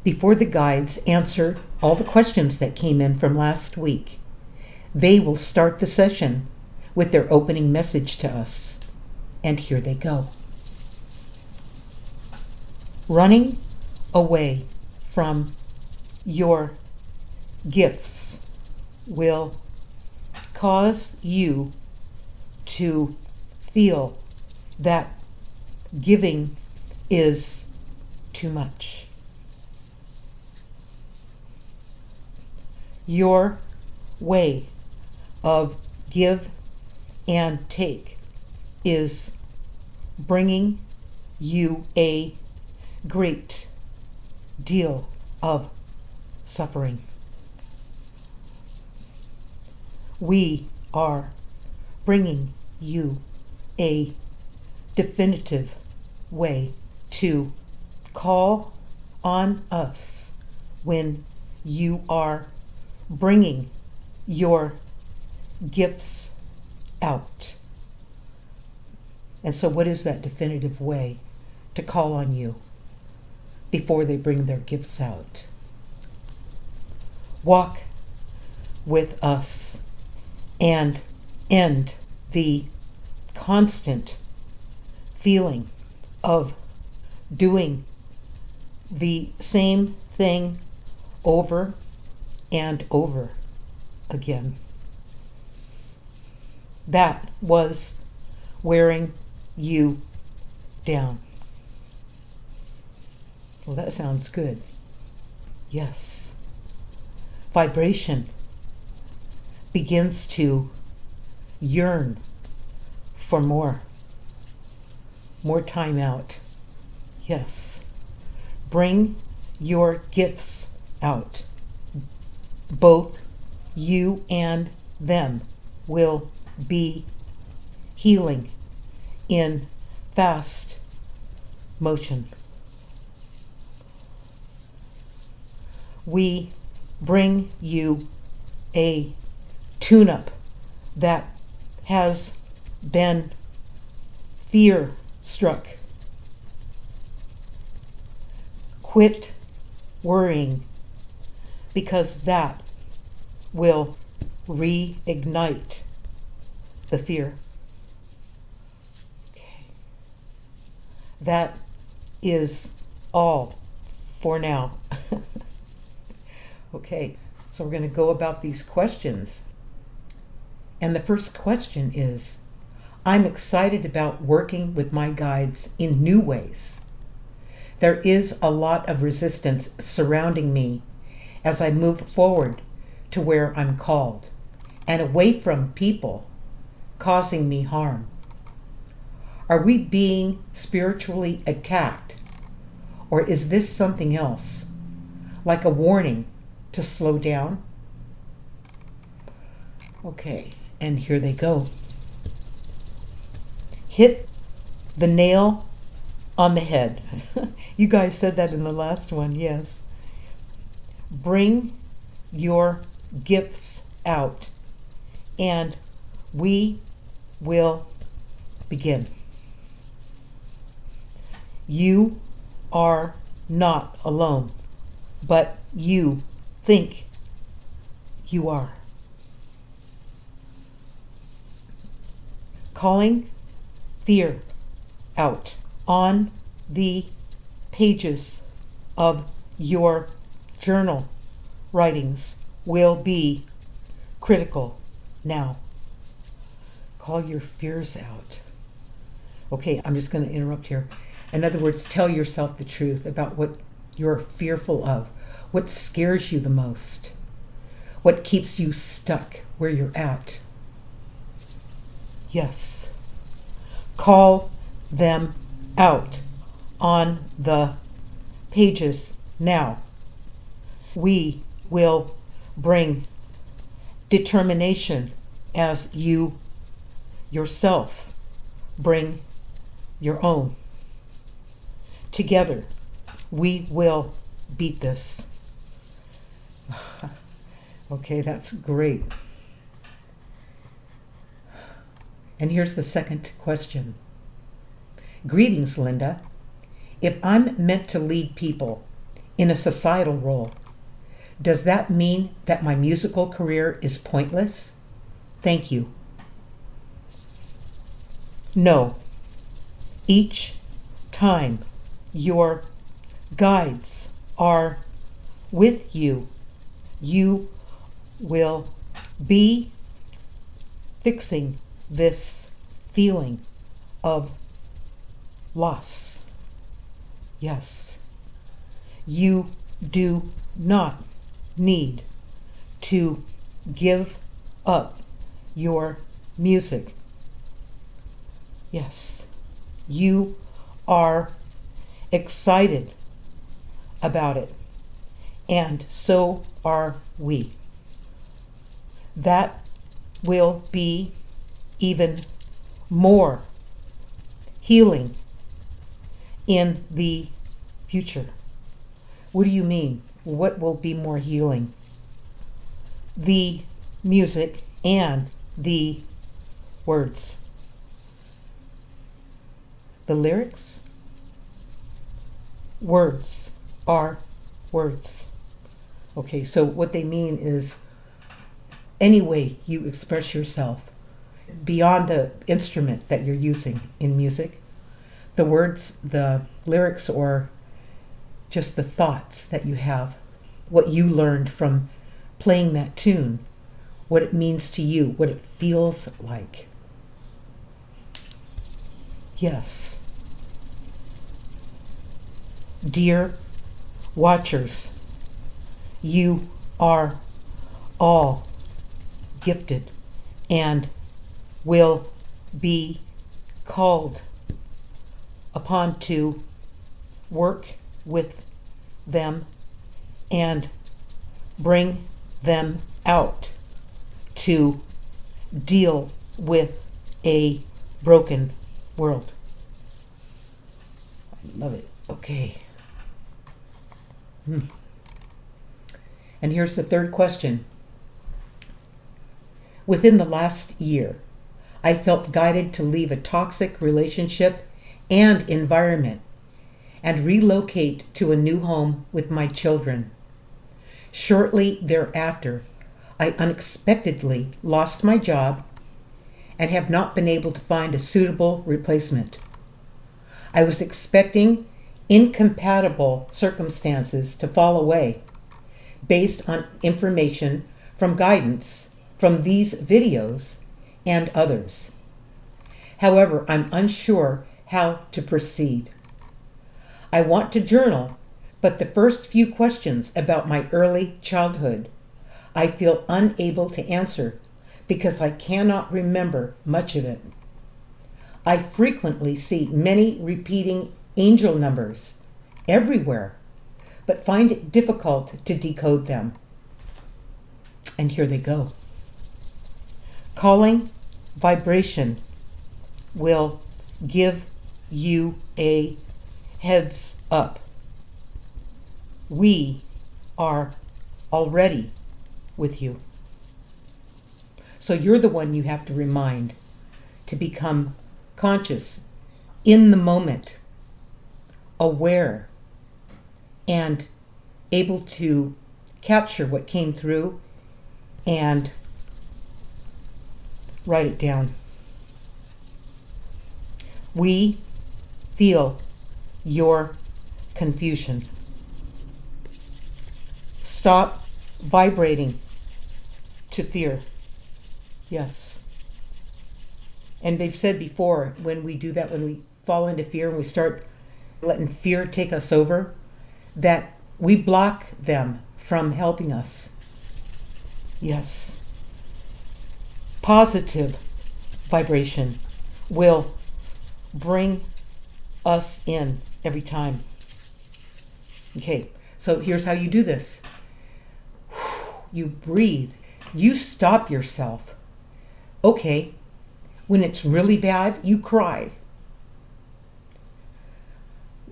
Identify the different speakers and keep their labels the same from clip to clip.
Speaker 1: Before the guides answer all the questions that came in from last week, they will start the session with their opening message to us. And here they go. Running away from your gifts will cause you to feel that giving is too much. Your way of give and take is bringing you a great deal of suffering. We are bringing you a definitive way to call on us when you are bringing your gifts out. And so what is that definitive way to call on you before they bring their gifts out? Walk with us and end the constant feeling of doing the same thing over and over again. That was wearing you down. Well, that sounds good. Yes. Vibration begins to yearn for more time out. Yes. Bring your gifts out. Both you and them will be healing in fast motion. We bring you a tune-up that has been fear-struck. Quit worrying, because that will reignite the fear. Okay. That is all for now. Okay, so we're going to go about these questions. And the first question is, I'm excited about working with my guides in new ways. There is a lot of resistance surrounding me as I move forward to where I'm called and away from people causing me harm. Are we being spiritually attacked, or is this something else, like a warning to slow down? Okay, and here they go. Hit the nail on the head. You guys said that in the last one, yes. Bring your gifts out, and we will begin. You are not alone, but you think you are. Calling fear out on the pages of your journal writings will be critical now. Call your fears out. Okay, I'm just going to interrupt here. In other words, tell yourself the truth about what you're fearful of, what scares you the most, what keeps you stuck where you're at. Yes. Call them out on the pages now. We will bring determination as you yourself bring your own. Together, we will beat this. Okay, that's great. And here's the second question. Greetings, Linda. If I'm meant to lead people in a societal role. Does that mean that my musical career is pointless? Thank you. No. Each time your guides are with you, you will be fixing this feeling of loss. Yes, you do not need to give up your music. Yes, you are excited about it, and so are we. That will be even more healing in the future. What do you mean? What will be more healing? The music and the words. The lyrics? Words are words. Okay, so what they mean is any way you express yourself beyond the instrument that you're using in music, the words, the lyrics, or just the thoughts that you have, what you learned from playing that tune, what it means to you, what it feels like. Yes. Dear watchers, you are all gifted and will be called upon to work with them and bring them out to deal with a broken world. I love it. Okay. And here's the third question. Within the last year, I felt guided to leave a toxic relationship and environment and relocate to a new home with my children. Shortly thereafter, I unexpectedly lost my job and have not been able to find a suitable replacement. I was expecting incompatible circumstances to fall away based on information from guidance from these videos and others. However, I'm unsure how to proceed. I want to journal, but the first few questions about my early childhood, I feel unable to answer because I cannot remember much of it. I frequently see many repeating angel numbers everywhere, but find it difficult to decode them. And here they go. Calling vibration will give you a heads up. We are already with you. So you're the one you have to remind to become conscious, in the moment, aware, and able to capture what came through and write it down. We feel your confusion. Stop vibrating to fear. Yes. And they've said before, when we do that, when we fall into fear and we start letting fear take us over, that we block them from helping us. Yes. Positive vibration will bring us in every time. Okay, so here's how you do this. You breathe. You stop yourself. Okay, when it's really bad, you cry.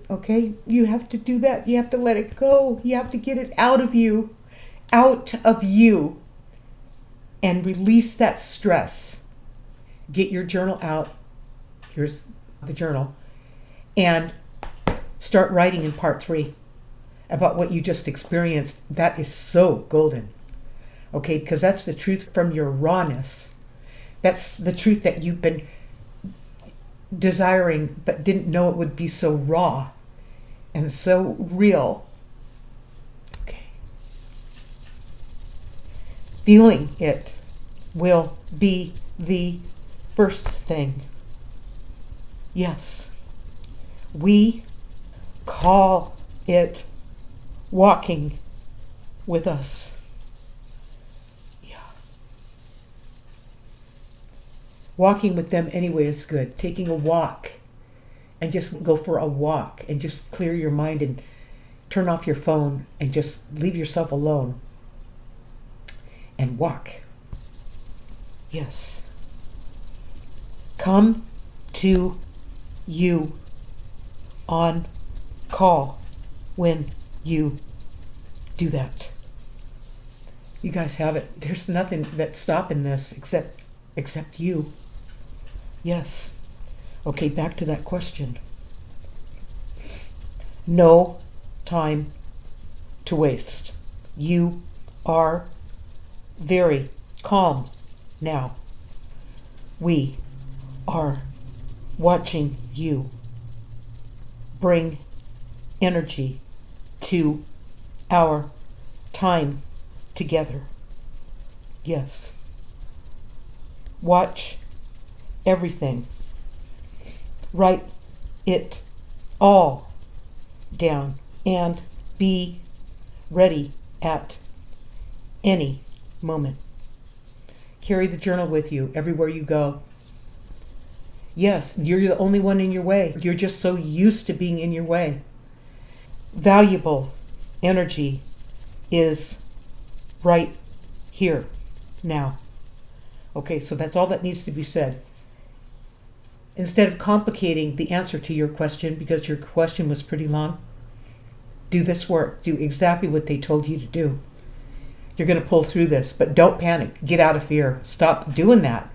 Speaker 1: Okay, you have to do that. You have to let it go. You have to get it out of you, and release that stress. Get your journal out. Here's the journal. And start writing in part 3. about what you just experienced, that is so golden. Okay, because that's the truth from your rawness. That's the truth that you've been desiring but didn't know it would be so raw and so real. Okay. Feeling it will be the first thing. Yes. We call it walking with us. Yeah. Walking with them anyway is good. Taking a walk and just go for a walk and just clear your mind and turn off your phone and just leave yourself alone and walk. Yes. Come to you on call when you do that. You guys have it. There's nothing that's stopping this except you. Yes. Okay, back to that question. No time to waste. You are very calm now. We are watching you bring energy to our time together. Yes. Watch everything. Write it all down and be ready at any moment. Carry the journal with you everywhere you go. Yes, you're the only one in your way. You're just so used to being in your way. Valuable energy is right here now. Okay, so that's all that needs to be said. Instead of complicating the answer to your question, because your question was pretty long, do this work. Do exactly what they told you to do. You're going to pull through this, but don't panic. Get out of fear. Stop doing that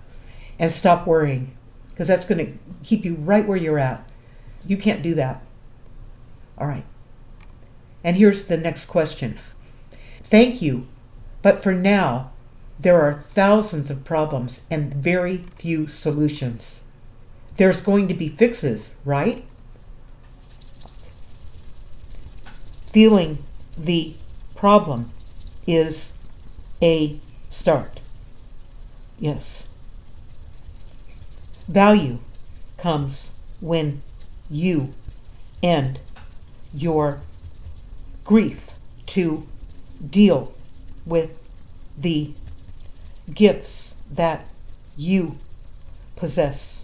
Speaker 1: and stop worrying, because that's going to keep you right where you're at. You can't do that. All right. And here's the next question. Thank you, but for now, there are thousands of problems and very few solutions. There's going to be fixes, right? Feeling the problem is a start. Yes. Value comes when you end your grief to deal with the gifts that you possess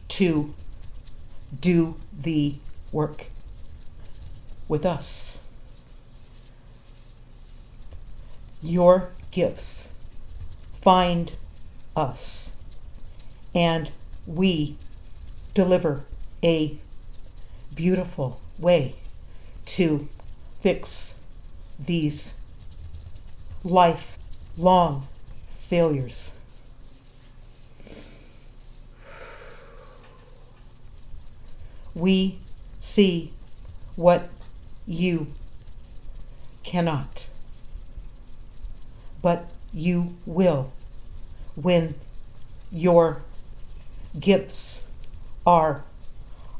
Speaker 1: to do the work with us. Your gifts find us, and we deliver a beautiful way to fix these lifelong failures. We see what you cannot, but you will when your gifts are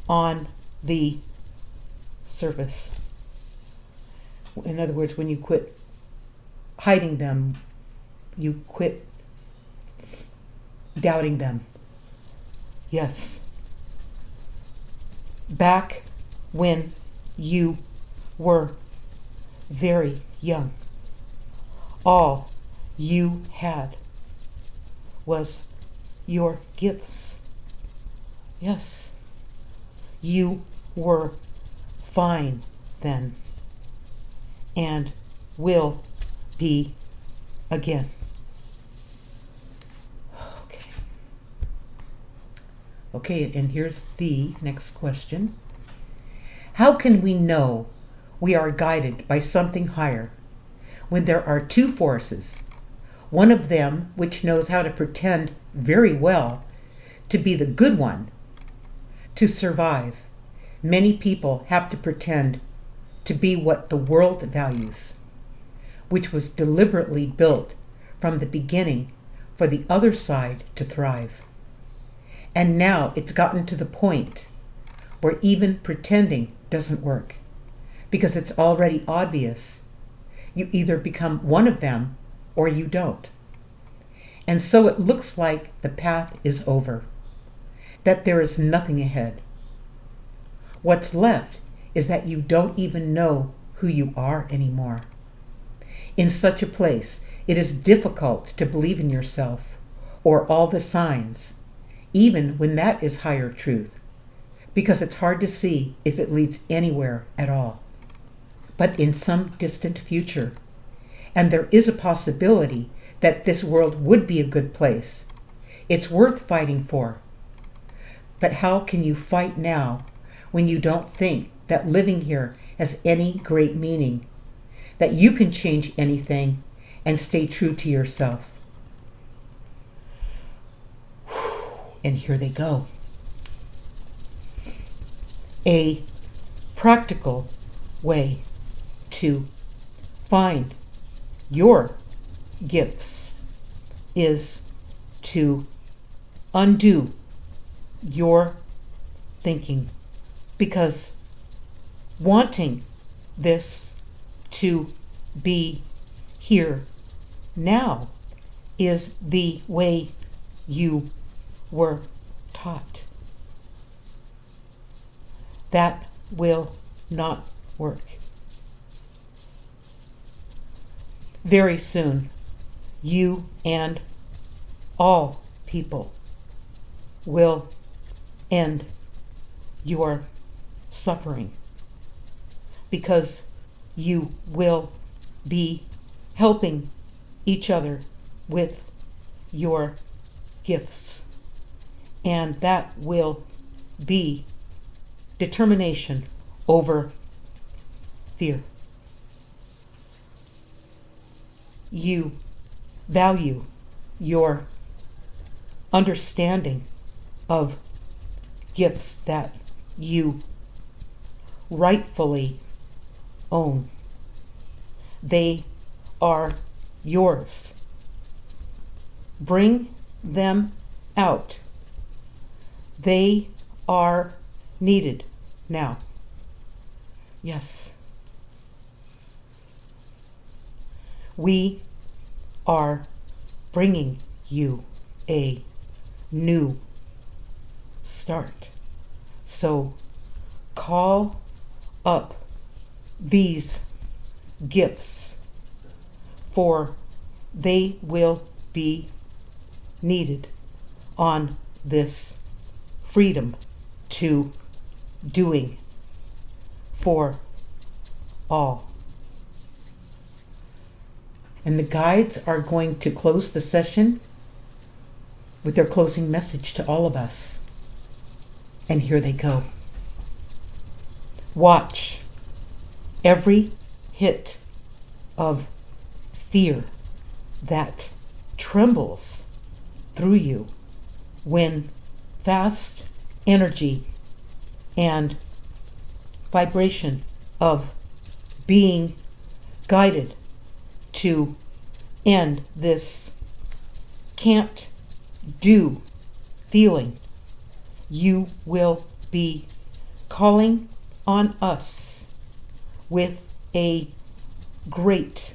Speaker 1: on the surface. In other words, when you quit hiding them, you quit doubting them. Yes. Back when you were very young, all you had was your gifts. Yes. You were fine then and will be again. Okay, and here's the next question. How can we know we are guided by something higher when there are two forces, one of them which knows how to pretend very well to be the good one? To survive, many people have to pretend to be what the world values, which was deliberately built from the beginning for the other side to thrive. And now it's gotten to the point where even pretending doesn't work, because it's already obvious. You either become one of them or you don't. And so it looks like the path is over, that there is nothing ahead. What's left is that you don't even know who you are anymore. In such a place, it is difficult to believe in yourself or all the signs, even when that is higher truth, because it's hard to see if it leads anywhere at all. But in some distant future, and there is a possibility that this world would be a good place, it's worth fighting for. But how can you fight now when you don't think that living here has any great meaning, that you can change anything and stay true to yourself? And here they go. A practical way to find your gifts is to undo your thinking, because wanting this to be here now is the way you were taught. That will not work. Very soon, you and all people will end your suffering, because you will be helping each other with your gifts. And that will be determination over fear. You value your understanding of gifts that you rightfully own. They are yours. Bring them out. They are needed now. Yes. We are bringing you a new start. So call up these gifts, for they will be needed on this freedom to doing for all. And the guides are going to close the session with their closing message to all of us. And here they go. Watch every hit of fear that trembles through you when fast energy and vibration of being guided to end this can't do feeling. You will be calling on us with a great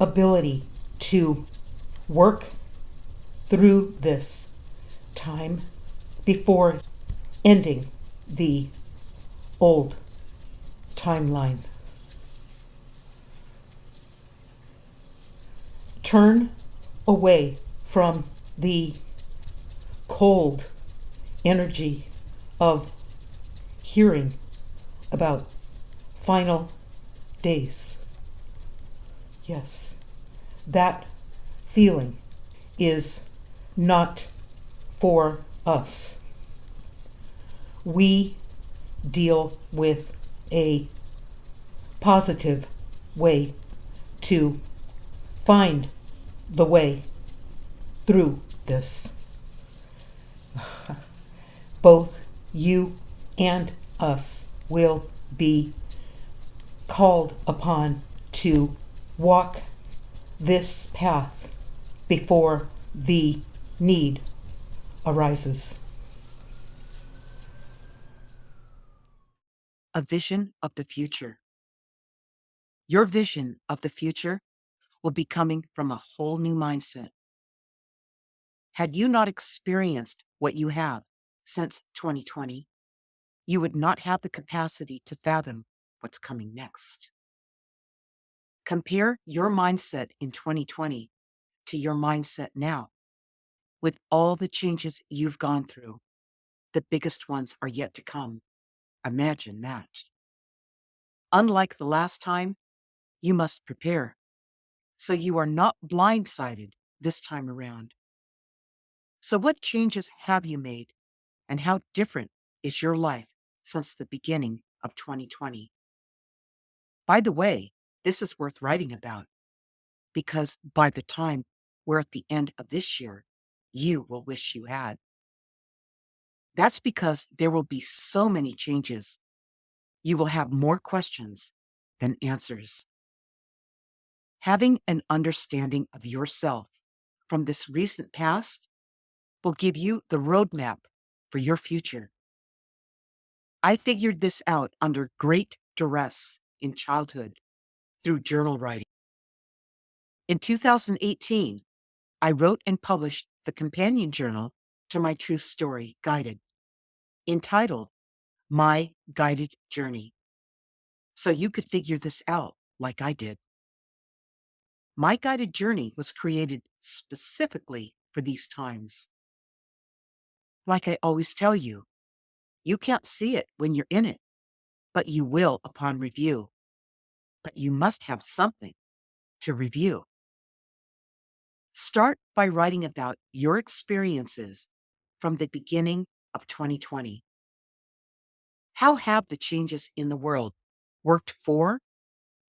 Speaker 1: ability to work through this time before ending the old timeline. Turn away from the cold energy of hearing about final days. Yes, that feeling is not for us. We deal with a positive way to find the way through this. Both you and us will be called upon to walk this path before the need arises.
Speaker 2: A vision of the future. Your vision of the future will be coming from a whole new mindset. Had you not experienced what you have since 2020, you would not have the capacity to fathom what's coming next. Compare your mindset in 2020 to your mindset now. With all the changes you've gone through, the biggest ones are yet to come. Imagine that. Unlike the last time, you must prepare so you are not blindsided this time around. So, what changes have you made, and how different is your life since the beginning of 2020? By the way, this is worth writing about because by the time we're at the end of this year, you will wish you had. That's because there will be so many changes. You will have more questions than answers. Having an understanding of yourself from this recent past will give you the roadmap for your future. I figured this out under great duress in childhood through journal writing. In 2018, I wrote and published the companion journal to my true story, Guided, entitled My Guided Journey. So you could figure this out like I did. My Guided Journey was created specifically for these times. Like I always tell you, you can't see it when you're in it, but you will upon review. But you must have something to review. Start by writing about your experiences from the beginning of 2020. How have the changes in the world worked for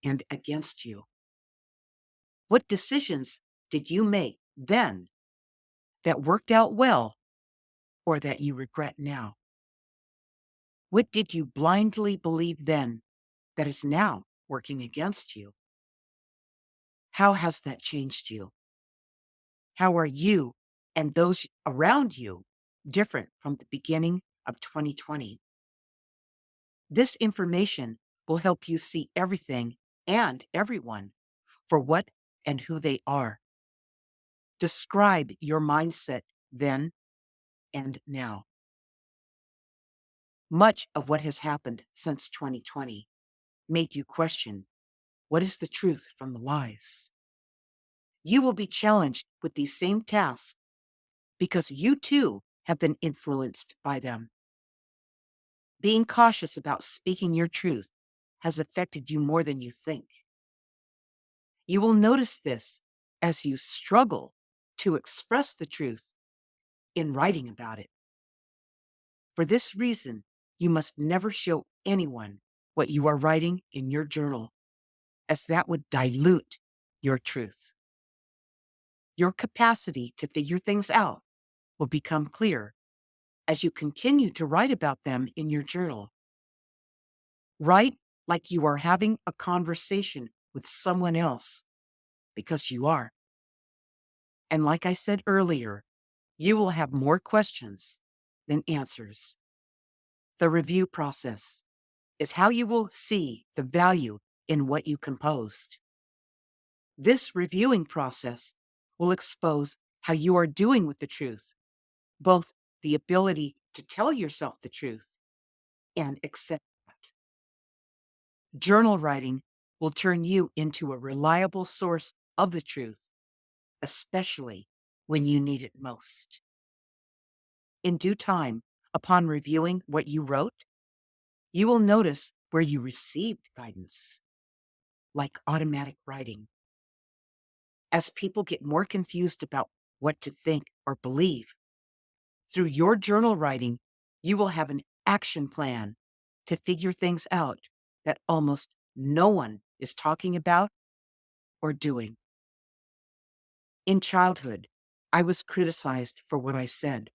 Speaker 2: and against you? What decisions did you make then that worked out well or that you regret now? What did you blindly believe then that is now working against you? How has that changed you? How are you and those around you different from the beginning of 2020? This information will help you see everything and everyone for what and who they are. Describe your mindset then and now. Much of what has happened since 2020 made you question what is the truth from the lies. You will be challenged with these same tasks because you too have been influenced by them. Being cautious about speaking your truth has affected you more than you think. You will notice this as you struggle to express the truth in writing about it. For this reason, you must never show anyone what you are writing in your journal, as that would dilute your truth. Your capacity to figure things out will become clear as you continue to write about them in your journal. Write like you are having a conversation with someone else, because you are. And like I said earlier, you will have more questions than answers. The review process is how you will see the value in what you composed. This reviewing process will expose how you are doing with the truth, both the ability to tell yourself the truth and accept it. Journal writing will turn you into a reliable source of the truth, especially when you need it most. In due time, upon reviewing what you wrote, you will notice where you received guidance, like automatic writing. As people get more confused about what to think or believe, through your journal writing, you will have an action plan to figure things out that almost no one is talking about or doing. In childhood, I was criticized for what I said,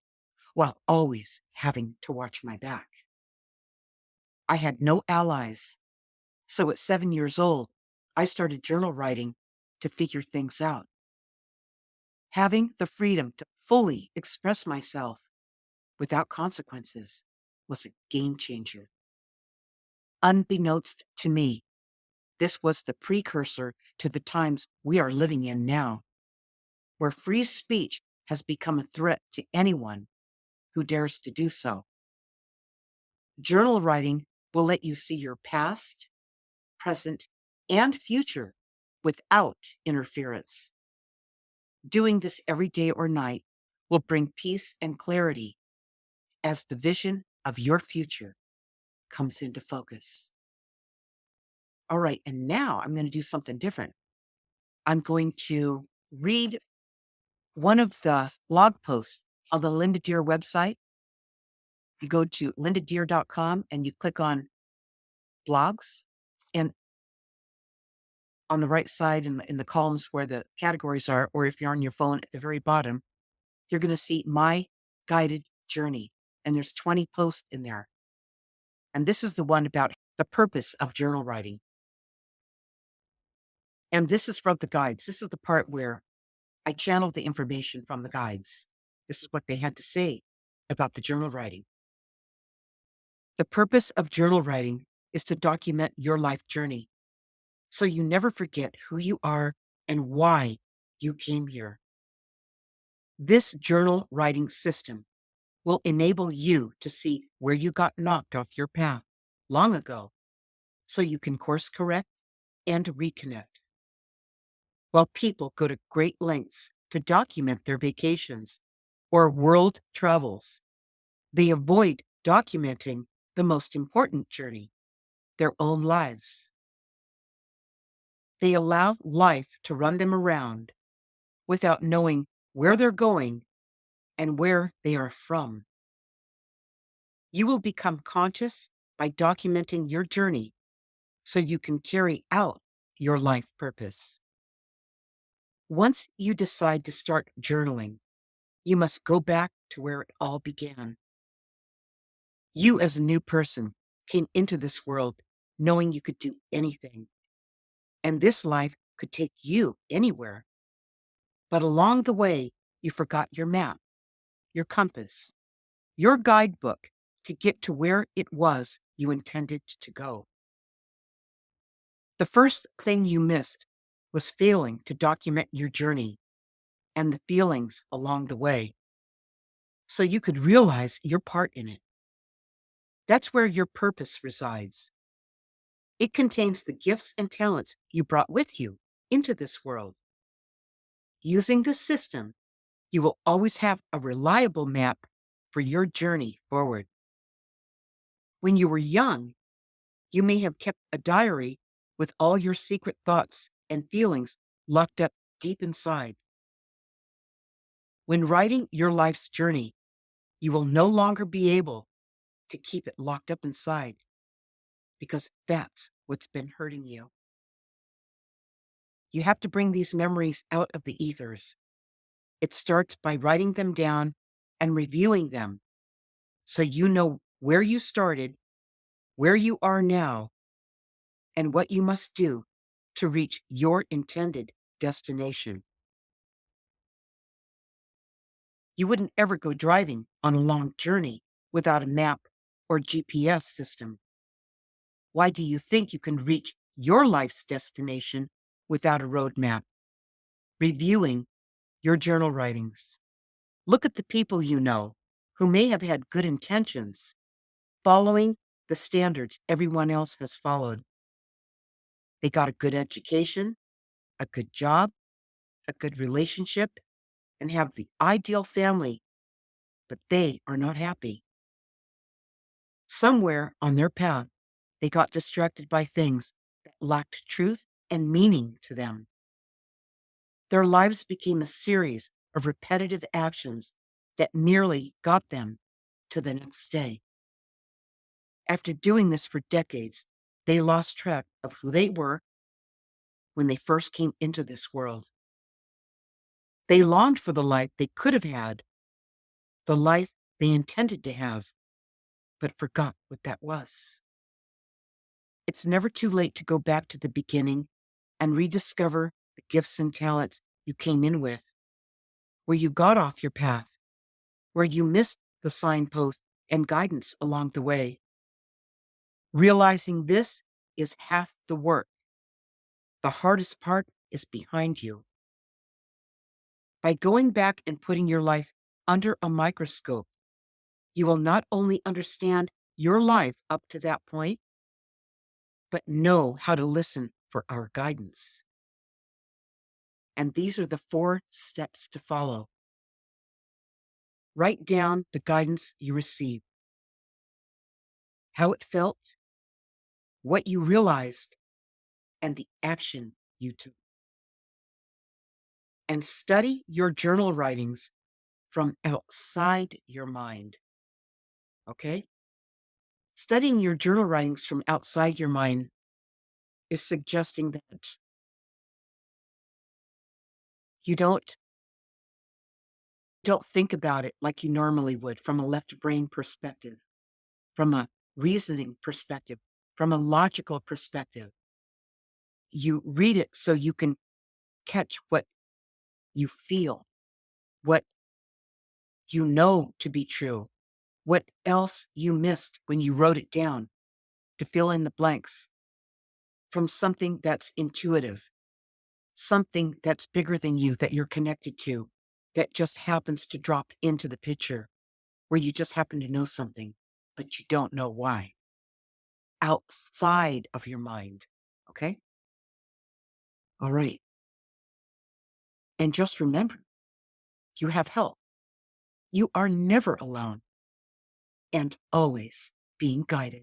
Speaker 2: while always having to watch my back. I had no allies So at 7 years old, I started journal writing to figure things out. Having the freedom to fully express myself without consequences was a game changer. Unbeknownst to me, this was the precursor to the times we are living in now, where free speech has become a threat to anyone who dares to do so. Journal writing will let you see your past, present, and future without interference. Doing this every day or night will bring peace and clarity as the vision of your future comes into focus. All right, and now I'm going to do something different. I'm going to read one of the blog posts on the Linda Deer website. You go to lindadeer.com and you click on blogs. And on the right side in the columns where the categories are, or if you're on your phone at the very bottom, you're going to see my guided journey. And there's 20 posts in there. And this is the one about the purpose of journal writing. And this is from the guides. This is the part where I channeled the information from the guides. This is what they had to say about the journal writing. The purpose of journal writing is to document your life journey so you never forget who you are and why you came here. This journal writing system will enable you to see where you got knocked off your path long ago so you can course correct and reconnect. While people go to great lengths to document their vacations or world travels, they avoid documenting the most important journey, their own lives. They allow life to run them around without knowing where they're going and where they are from. You will become conscious by documenting your journey so you can carry out your life purpose. Once you decide to start journaling, you must go back to where it all began. You, as a new person, came into this world knowing you could do anything, and this life could take you anywhere. But along the way, you forgot your map, your compass, your guidebook to get to where it was you intended to go. The first thing you missed was failing to document your journey and the feelings along the way so you could realize your part in it. That's where your purpose resides. It contains the gifts and talents you brought with you into this world. Using this system, you will always have a reliable map for your journey forward. When you were young, you may have kept a diary with all your secret thoughts and feelings locked up deep inside. When writing your life's journey, you will no longer be able to keep it locked up inside because that's what's been hurting you. You have to bring these memories out of the ethers. It starts by writing them down and reviewing them so you know where you started, where you are now, and what you must do to reach your intended destination. You wouldn't ever go driving on a long journey without a map or GPS system. Why do you think you can reach your life's destination without a roadmap? Reviewing your journal writings. Look at the people you know who may have had good intentions, following the standards everyone else has followed. They got a good education, a good job, a good relationship, and have the ideal family, but they are not happy. Somewhere on their path, they got distracted by things that lacked truth and meaning to them. Their lives became a series of repetitive actions that merely got them to the next day. After doing this for decades, they lost track of who they were when they first came into this world. They longed for the life they could have had, the life they intended to have, but forgot what that was. It's never too late to go back to the beginning and rediscover the gifts and talents you came in with, where you got off your path, where you missed the signpost and guidance along the way. Realizing this is half the work. The hardest part is behind you. By going back and putting your life under a microscope, you will not only understand your life up to that point, but know how to listen for our guidance. And these are the 4 steps to follow. Write down the guidance you received, how it felt, what you realized, and the action you took. And study your journal writings from outside your mind. Okay? Studying your journal writings from outside your mind is suggesting that you don't think about it like you normally would from a left brain perspective, from a reasoning perspective, from a logical perspective. You read it so you can catch what you feel, what you know to be true, what else you missed when you wrote it down, to fill in the blanks from something that's intuitive, something that's bigger than you that you're connected to, that just happens to drop into the picture, where you just happen to know something, but you don't know why. Outside of your mind. Okay? All right. And just remember, you have help. You are never alone and always being guided.